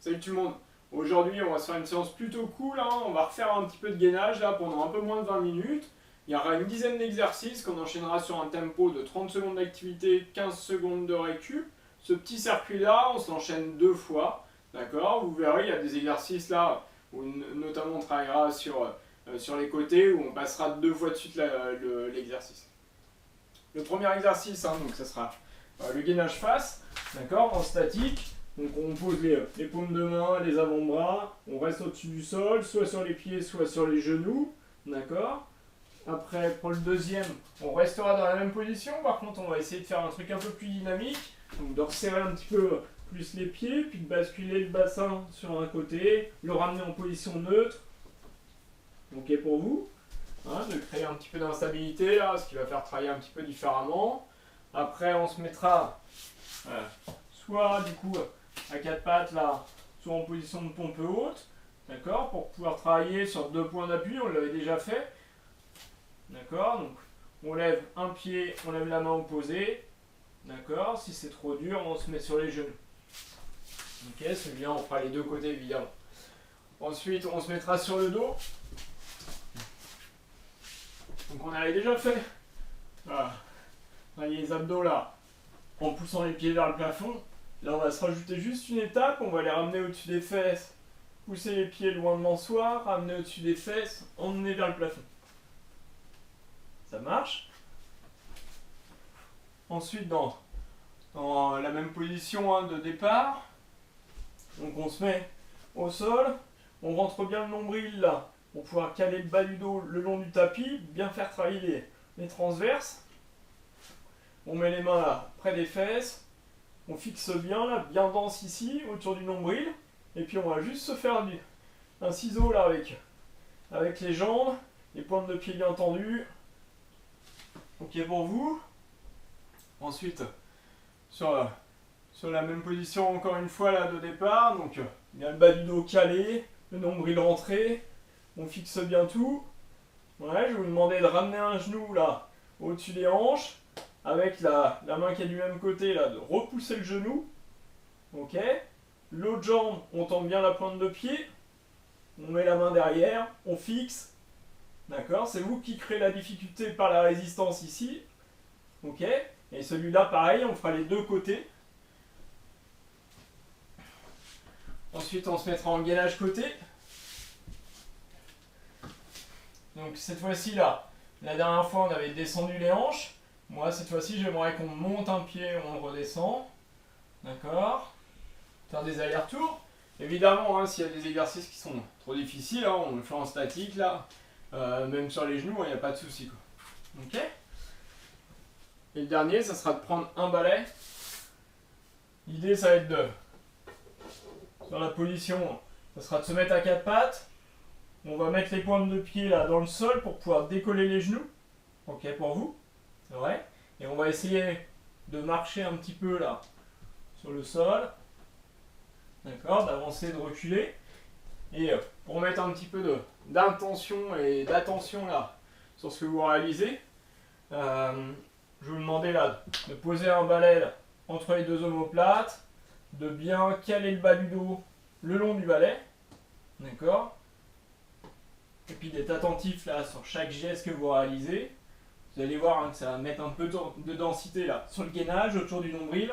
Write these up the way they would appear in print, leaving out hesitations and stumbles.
Salut tout le monde. Aujourd'hui, on va se faire une séance plutôt cool, hein. On va refaire un petit peu de gainage là pendant un peu moins de 20 minutes. Il y aura une dizaine d'exercices qu'on enchaînera sur un tempo de 30 secondes d'activité, 15 secondes de récup. Ce petit circuit-là, on se l'enchaîne 2 fois. D'accord? Vous verrez, il y a des exercices là où notamment on travaillera sur les côtés où on passera 2 fois de suite l'exercice. Le premier exercice, hein, donc ça sera le gainage face, d'accord, en statique. Donc on pose les paumes de main, les avant-bras, on reste au-dessus du sol, soit sur les pieds, soit sur les genoux, d'accord. Après, pour le deuxième, on restera dans la même position, par contre on va essayer de faire un truc un peu plus dynamique, donc de resserrer un petit peu plus les pieds, puis de basculer le bassin sur un côté, le ramener en position neutre. Ok pour vous, hein, de créer un petit peu d'instabilité là, ce qui va faire travailler un petit peu différemment. Après on se mettra soit du coup à 4 pattes là, soit en position de pompe haute, d'accord, pour pouvoir travailler sur 2 points d'appui, on l'avait déjà fait, d'accord, donc on lève un pied, on lève la main opposée, d'accord, si c'est trop dur, on se met sur les genoux. Ok, celui-là on fera les deux côtés évidemment. Ensuite on se mettra sur le dos, donc on avait déjà fait, voilà, les abdos là, en poussant les pieds vers le plafond. Là, on va se rajouter juste une étape, on va les ramener au-dessus des fesses, pousser les pieds loin de l'ensoir, ramener au-dessus des fesses, emmener vers le plafond. Ça marche? Ensuite, dans la même position, hein, de départ, donc on se met au sol, on rentre bien le nombril là, pour pouvoir caler le bas du dos le long du tapis, bien faire travailler les transverses. On met les mains là, près des fesses. On fixe bien là, bien dense ici, autour du nombril. Et puis on va juste se faire un ciseau là avec les jambes, les pointes de pied bien tendues. Ok pour vous. Ensuite, sur la même position encore une fois là de départ. Donc il y a le bas du dos calé, le nombril rentré. On fixe bien tout. Ouais, je vais vous demander de ramener un genou là au-dessus des hanches. Avec la main qui est du même côté là, de repousser le genou. Ok. L'autre jambe, on tend bien la pointe de pied. On met la main derrière, on fixe. D'accord? C'est vous qui créez la difficulté par la résistance ici. Ok? Et celui-là, pareil, on fera les deux côtés. Ensuite, on se mettra en gainage côté. Donc cette fois-ci là, la dernière fois on avait descendu les hanches. Moi cette fois-ci j'aimerais qu'on monte un pied, on le redescend. D'accord? Faire des allers-retours. Évidemment, hein, s'il y a des exercices qui sont trop difficiles, hein, on le fait en statique là. Même sur les genoux, il n'y a pas de souci. Ok? Et le dernier, ça sera de prendre un balai. L'idée, ça va être sur la position, ça sera de se mettre à 4 pattes. On va mettre les pointes de pied là dans le sol pour pouvoir décoller les genoux. Ok pour vous? Ouais. Et on va essayer de marcher un petit peu là sur le sol. D'accord, d'avancer, de reculer. Et pour mettre un petit peu d'intention et d'attention là sur ce que vous réalisez, je vais vous demander là de poser un balai là, entre les deux omoplates, de bien caler le bas du dos le long du balai, d'accord. Et puis d'être attentif là sur chaque geste que vous réalisez. Vous allez voir, hein, que ça va mettre un peu de densité là sur le gainage autour du nombril.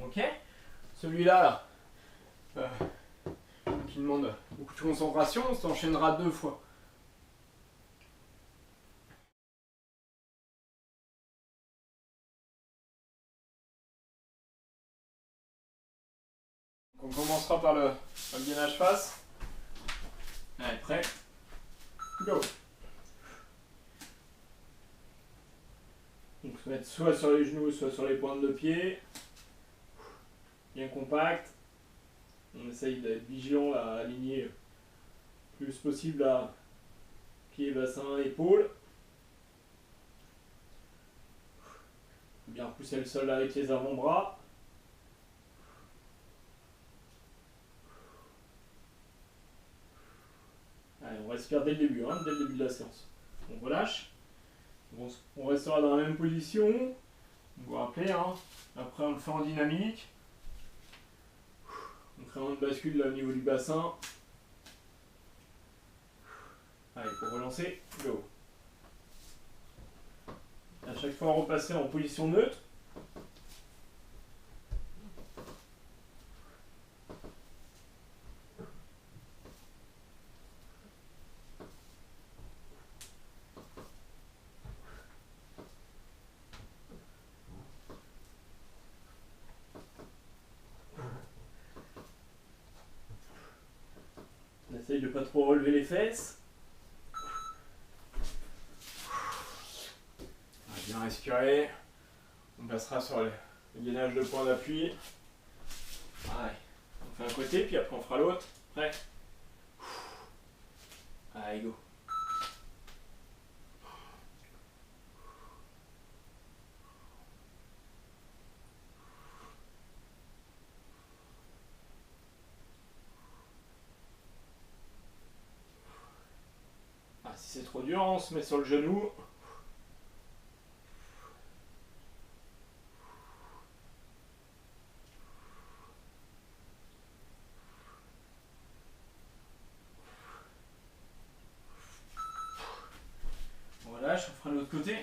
Ok. Celui-là là, qui demande beaucoup de concentration, on s'enchaînera 2 fois. On commencera par le gainage face. Allez, prêt? Go! Donc se mettre soit sur les genoux, soit sur les pointes de pied. Bien compact. On essaye d'être vigilant à aligner le plus possible à pied, bassin, épaules. Bien repousser le sol avec les avant-bras. Allez, on respire dès le début, hein, dès le début de la séance. On relâche. On restera dans la même position. Vous vous rappelez, hein. Après on le fait en dynamique. On crée une bascule là au niveau du bassin. Allez, pour relancer, go. À chaque fois, on repasser en position neutre. On essaye de ne pas trop relever les fesses. On va bien respirer. On passera sur le gainage de point d'appui. Allez, on fait un côté, puis après on fera l'autre. Prêt? Allez, go. Ah, si c'est trop dur, on se met sur le genou. On relâche, on fera l'autre côté.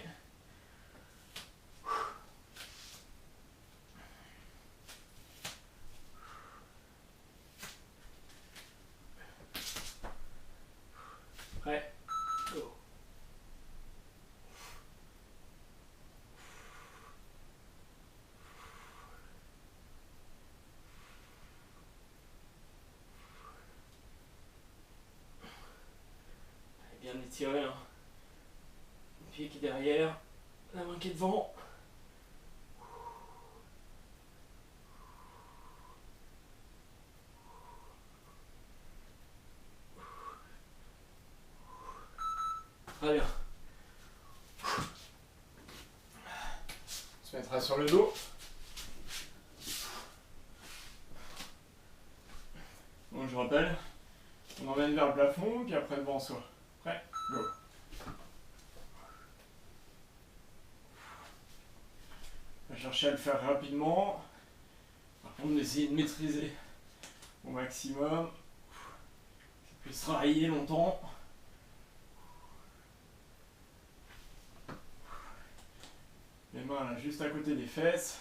Prêt? Go. Allez, bien étirer, hein. Le pied qui est derrière, la main qui est devant. Très bien. On se mettra sur le dos. Donc je rappelle, on emmène vers le plafond, puis après devant soi. Prêt? Go. On va chercher à le faire rapidement. Par contre, d'essayer de maîtriser au maximum. Ça puisse travailler longtemps. Les mains là, juste à côté des fesses.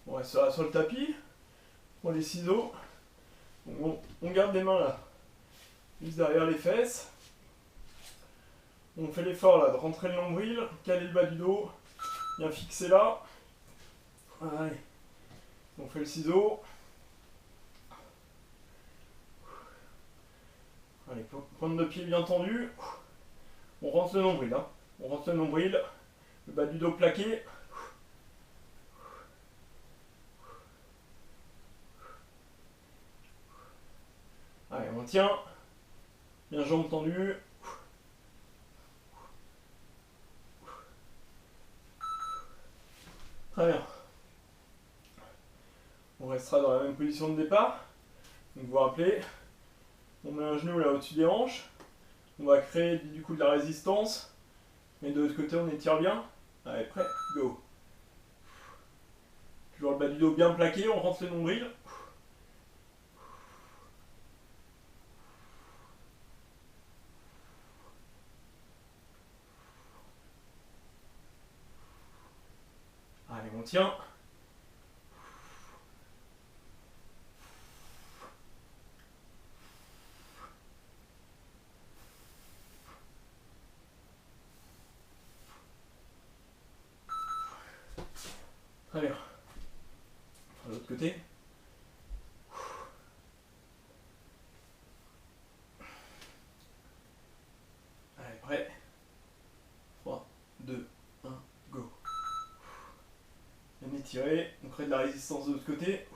On restera sur le tapis. On prend les ciseaux. On garde les mains là, juste derrière les fesses. On fait l'effort là de rentrer le nombril, caler le bas du dos, bien fixer là. Allez. On fait le ciseau. Allez, pointe de pied bien tendue. On rentre le nombril, hein. On rentre le nombril, le bas du dos plaqué. Allez, on tient. Bien jambes tendues. Très bien. On restera dans la même position de départ. Donc vous vous rappelez, on met un genou là au-dessus des hanches. On va créer du coup de la résistance. Mais de l'autre côté, on étire bien. Allez, prêt, go. Toujours le bas du dos bien plaqué, on rentre le nombril. Allez, on tient. Très bien. On fera l'autre côté. Allez, prêt. 3, 2, 1, go. Bien étiré, on crée de la résistance de l'autre côté.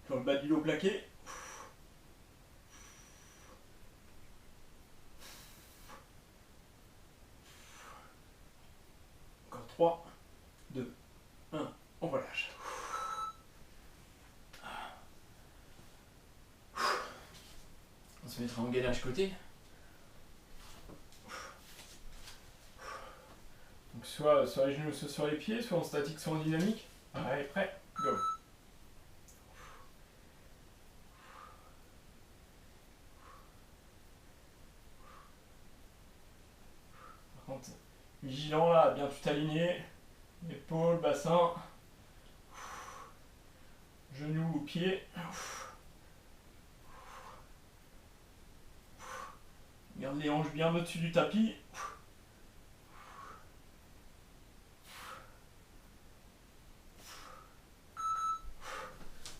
Sur le bas du dos plaqué. 3, 2, 1, on relâche. On se mettra en gainage côté. Donc soit sur les genoux, soit sur les pieds, soit en statique, soit en dynamique. Allez, prêt, go. Par contre, vigilant là, bien tout aligné. Épaules, bassin. Genoux ou pieds. Garde les hanches bien au-dessus du tapis.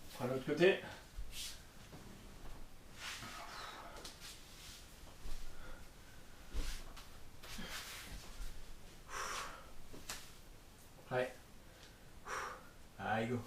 On fera l'autre côté. Prêt. Allez, go.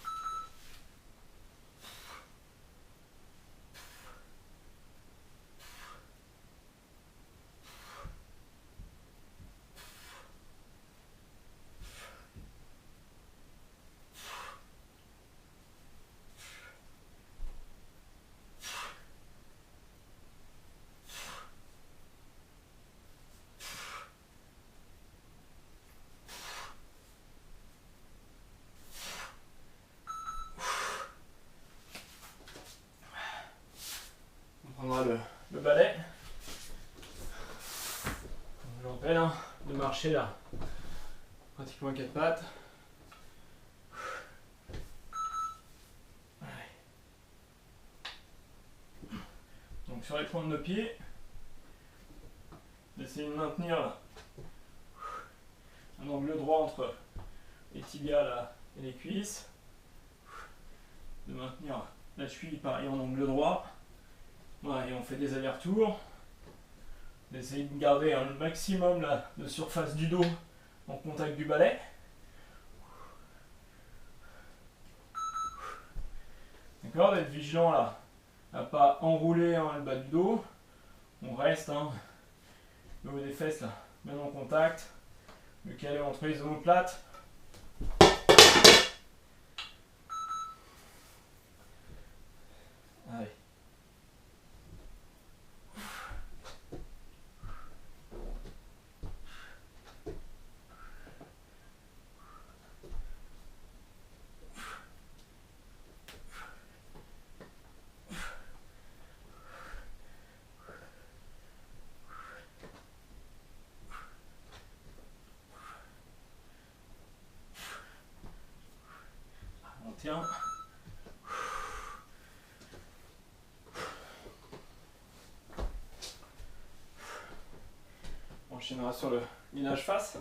On prendra le balai. Je vous rappelle de marcher là, pratiquement à 4 pattes. Donc sur les pointes de pied, d'essayer de maintenir là, un angle droit entre les tibias là, et les cuisses. De maintenir la cheville pareil en angle droit. Voilà, et on fait des allers-retours. D'essayer de garder un maximum là, de surface du dos en contact du balai. D'accord, d'être vigilant là, à pas enrouler le bas du dos. On reste, le haut des fesses là, bien en contact. Le calé entre les omoplates. Allez. On tient. On enchaînera sur le gainage face.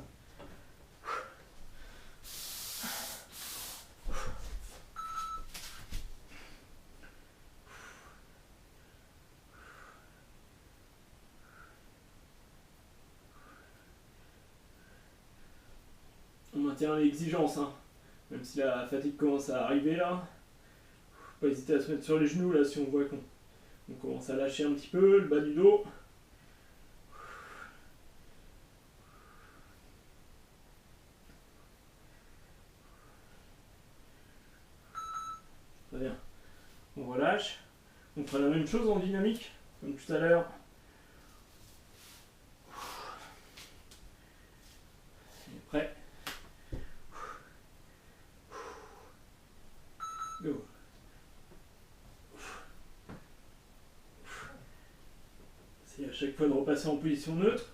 On maintient l'exigence, même si la fatigue commence à arriver là. Faut pas hésiter à se mettre sur les genoux là si on voit qu'on commence à lâcher un petit peu le bas du dos. Très bien. On relâche. On fera la même chose en dynamique, comme tout à l'heure. Prêt. Go. C'est à chaque fois de repasser en position neutre.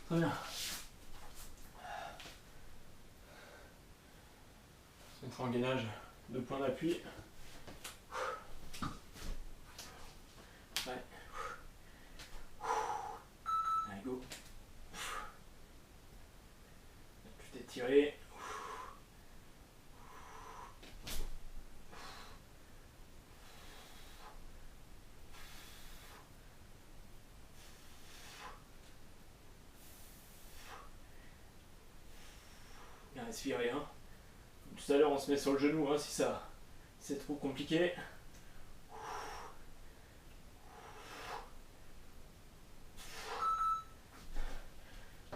Très bien. On se mettra en gainage de point d'appui. Ouais. Allez, go. Tout étiré. respirer. Hein. Comme tout à l'heure, on se met sur le genou hein, si ça c'est trop compliqué.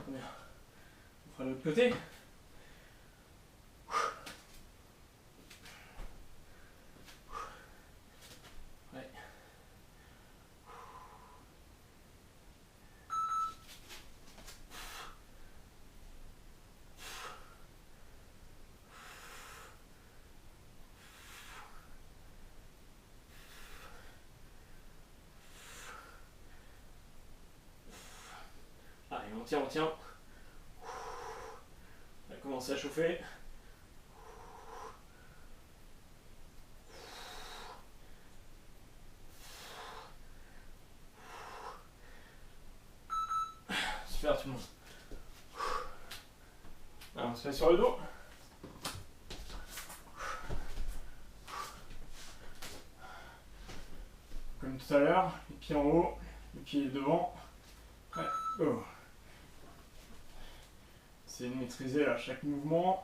Bien. On fera l'autre côté. Ouais. Allez, on tient, on tient. On va commencer à chauffer. Super tout le monde. Alors, on se met sur le dos. Comme tout à l'heure, les pieds en haut, les pieds devant. Ouais, go. Essayez de maîtriser à chaque mouvement.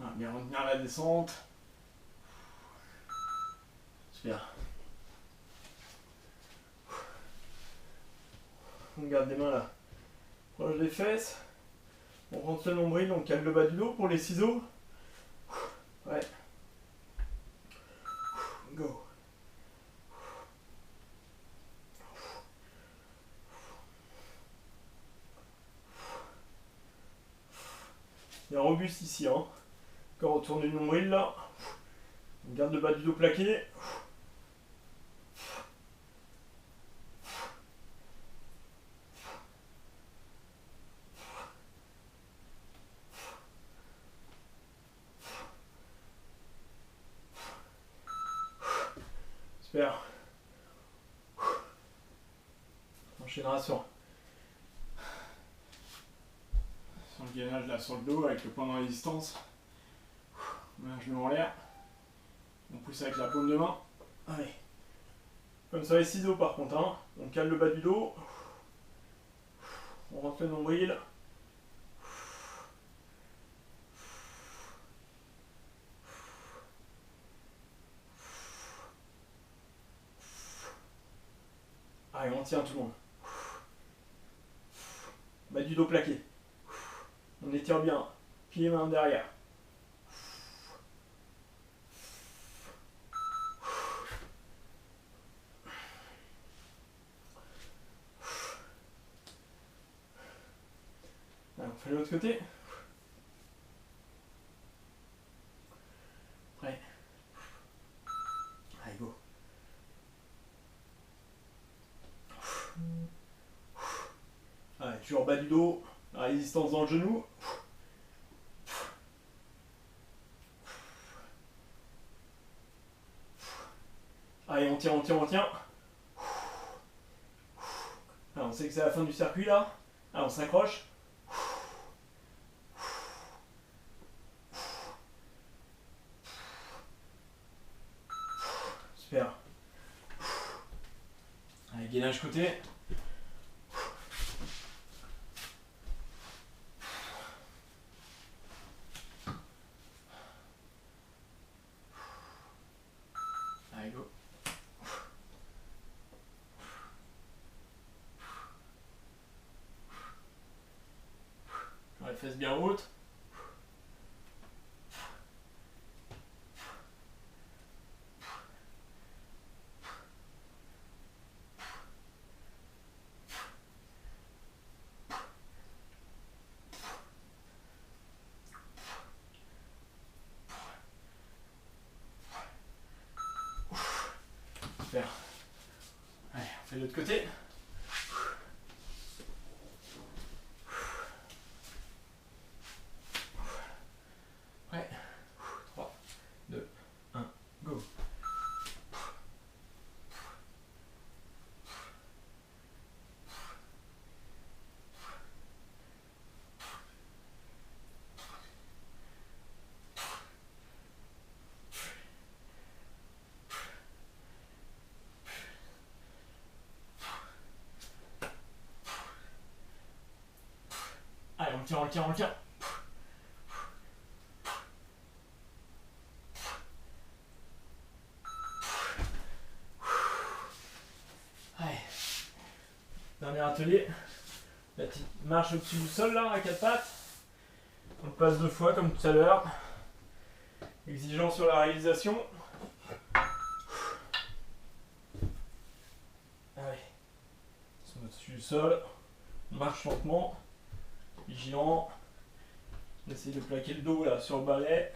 Ah, bien retenir la descente. Super. On garde les mains là. Proche des fesses. On rentre le nombril, on cale le bas du dos pour les ciseaux. Ouais. Go. Bien robuste ici. Hein. Encore autour du nombril là. On garde le bas du dos plaqué. Super. On enchaînera sur le gainage là sur le dos avec le point de résistance. On met un genou en l'air. On pousse avec la paume de main. Allez. Comme sur les ciseaux par contre. Hein. On cale le bas du dos. On rentre le nombril. Allez, on tient tout le monde. Bas du dos plaqué. On étire bien. Pieds, mains derrière. Allez, on fait l'autre côté. Prêt. Allez, go. Allez, toujours bas du dos. La résistance dans le genou. Allez, on tient, on tient, on tient. Alors, on sait que c'est la fin du circuit là. Alors, on s'accroche. Super. Allez, gainage côté. Allez, go. Les fesses bien hautes. Super. Allez, on fait de l'autre côté. Ouais. 3, 2, 1, go. tient, on le tient, on le tient. Allez. Dernier atelier. La petite marche au-dessus du sol là, à 4 pattes. On le passe 2 fois comme tout à l'heure. Exigeant sur la réalisation. Allez. On se met au-dessus du sol. On marche lentement. Vigilant. On essaye de plaquer le dos là sur le balai.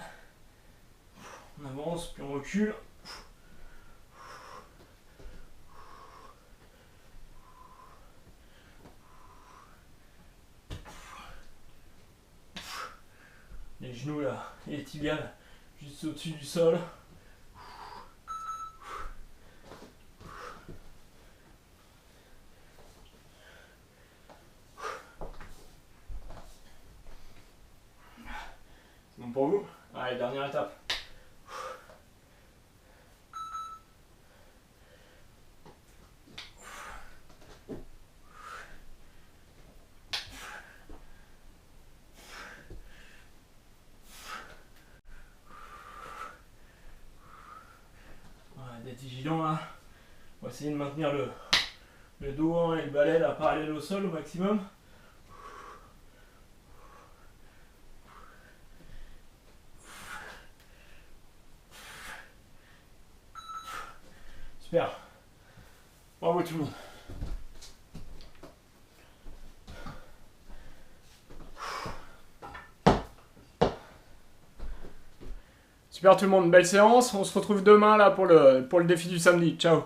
On avance, puis on recule. Les genoux là, et les tibiales juste au-dessus du sol. C'est bon pour vous? Allez, dernière étape. D'être vigilant là. On va essayer de maintenir le dos hein, et le balai là parallèle au sol au maximum. Super. Bravo tout le monde. Super tout le monde, belle séance. On se retrouve demain là pour le défi du samedi. Ciao.